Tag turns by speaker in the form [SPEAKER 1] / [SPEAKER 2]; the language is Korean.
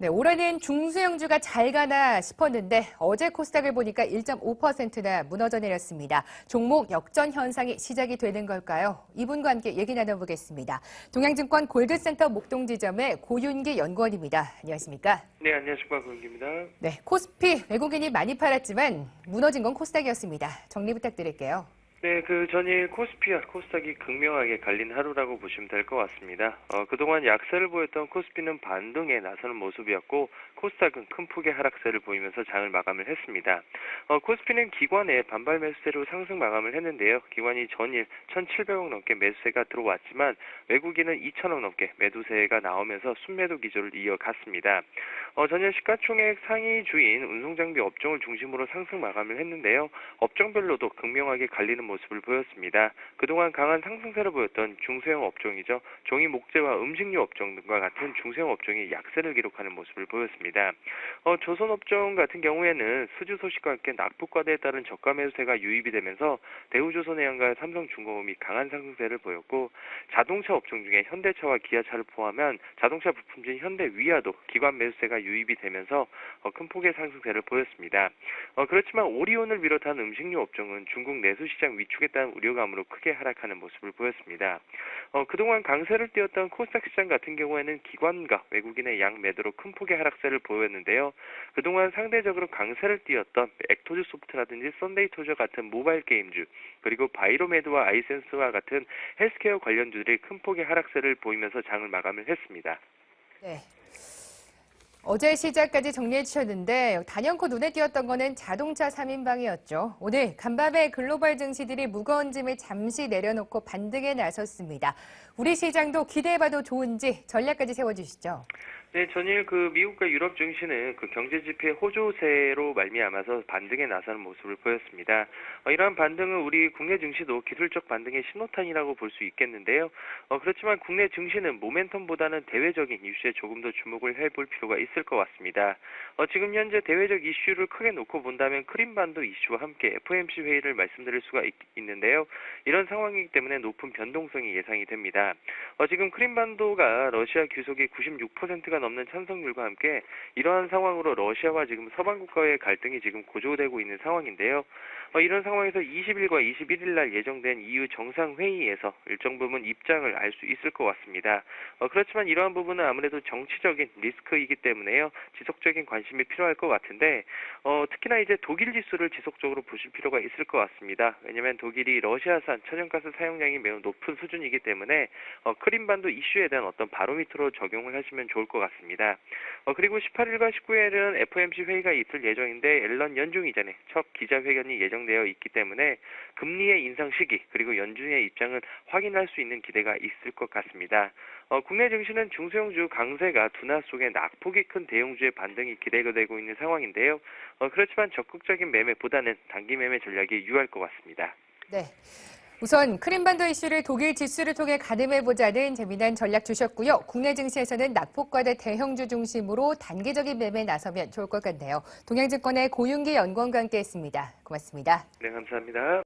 [SPEAKER 1] 네, 올해는 중소형주가 잘 가나 싶었는데 어제 코스닥을 보니까 1.5%나 무너져 내렸습니다. 종목 역전 현상이 시작이 되는 걸까요? 이분과 함께 얘기 나눠보겠습니다. 동양증권 골드센터 목동지점의 고윤기 연구원입니다. 안녕하십니까?
[SPEAKER 2] 네, 안녕하십니까. 고윤기입니다.
[SPEAKER 1] 네, 코스피 외국인이 많이 팔았지만 무너진 건 코스닥이었습니다. 정리 부탁드릴게요.
[SPEAKER 2] 네, 전일 코스피와 코스닥이 극명하게 갈린 하루라고 보시면 될 것 같습니다. 그동안 약세를 보였던 코스피는 반등에 나서는 모습이었고 코스닥은 큰 폭의 하락세를 보이면서 장을 마감을 했습니다. 코스피는 기관의 반발 매수세로 상승 마감을 했는데요. 기관이 전일 1,700억 넘게 매수세가 들어왔지만 외국인은 2,000억 넘게 매도세가 나오면서 순매도 기조를 이어갔습니다. 전일 시가총액 상위 주인 운송장비 업종을 중심으로 상승 마감을 했는데요. 업종별로도 극명하게 갈리는 모습을 보였습니다. 그동안 강한 상승세를 보였던 중소형 업종이죠. 종이 목재와 음식료 업종 등과 같은 중소형 업종이 약세를 기록하는 모습을 보였습니다. 조선업종 같은 경우에는 수주 소식과 함께 낙폭과대에 따른 저가 매수세가 유입이 되면서 대우조선해양과 삼성중공업이 강한 상승세를 보였고 자동차 업종 중에 현대차와 기아차를 포함한 자동차 부품진 현대위아도 기관 매수세가 유입이 되면서 큰 폭의 상승세를 보였습니다. 그렇지만 오리온을 비롯한 음식료 업종은 중국 내수시장 위축에 따른 우려감으로 크게 하락하는 모습을 보였습니다. 그동안 강세를 띄었던 코스닥 시장 같은 경우에는 기관과 외국인의 양 매도로 큰 폭의 하락세를 보였는데요. 그동안 상대적으로 강세를 띄었던 액토즈 소프트라든지 썬데이토저 같은 모바일 게임주, 그리고 바이로메드와 아이센스와 같은 헬스케어 관련주들이 큰 폭의 하락세를 보이면서 장을 마감을 했습니다.
[SPEAKER 1] 네. 어제 시작까지 정리해 주셨는데 단연코 눈에 띄었던 거는 자동차 3인방이었죠. 오늘 간밤에 글로벌 증시들이 무거운 짐을 잠시 내려놓고 반등에 나섰습니다. 우리 시장도 기대해봐도 좋은지 전략까지 세워주시죠.
[SPEAKER 2] 네, 전일 미국과 유럽 증시는 경제 지표 호조세로 말미암아서 반등에 나서는 모습을 보였습니다. 이러한 반등은 우리 국내 증시도 기술적 반등의 신호탄이라고 볼 수 있겠는데요. 그렇지만 국내 증시는 모멘텀보다는 대외적인 이슈에 조금 더 주목을 해볼 필요가 있을 것 같습니다. 지금 현재 대외적 이슈를 크게 놓고 본다면 크림반도 이슈와 함께 FOMC 회의를 말씀드릴 수가 있는데요. 이런 상황이기 때문에 높은 변동성이 예상이 됩니다. 지금 크림반도가 러시아 규속이 96%가 넘는 찬성률과 함께 이러한 상황으로 러시아와 지금 서방 국가의 갈등이 지금 고조되고 있는 상황인데요. 이런 상황에서 20일과 21일 날 예정된 EU 정상회의에서 일정 부분 입장을 알 수 있을 것 같습니다. 그렇지만 이러한 부분은 아무래도 정치적인 리스크이기 때문에요. 지속적인 관심이 필요할 것 같은데 특히나 이제 독일 지수를 지속적으로 보실 필요가 있을 것 같습니다. 왜냐하면 독일이 러시아산 천연가스 사용량이 매우 높은 수준이기 때문에 크림반도 이슈에 대한 어떤 바로미터로 적용을 하시면 좋을 것 같습니다. 그리고 18일과 19일은 FOMC 회의가 있을 예정인데 앨런 연준 이전에 첫 기자회견이 예정되어 있기 때문에 금리의 인상 시기 그리고 연준의 입장을 확인할 수 있는 기대가 있을 것 같습니다. 국내 증시는 중소형주 강세가 둔화 속에 낙폭이 큰 대형주의 반등이 기대가 되고 있는 상황인데요. 그렇지만 적극적인 매매보다는 단기 매매 전략이 유효할 것 같습니다.
[SPEAKER 1] 네. 우선 크림반도 이슈를 독일 지수를 통해 가늠해보자는 재미난 전략 주셨고요. 국내 증시에서는 낙폭과대 대형주 중심으로 단기적인 매매에 나서면 좋을 것 같네요. 동양증권의 고윤기 연구원과 함께했습니다. 고맙습니다.
[SPEAKER 2] 네, 감사합니다.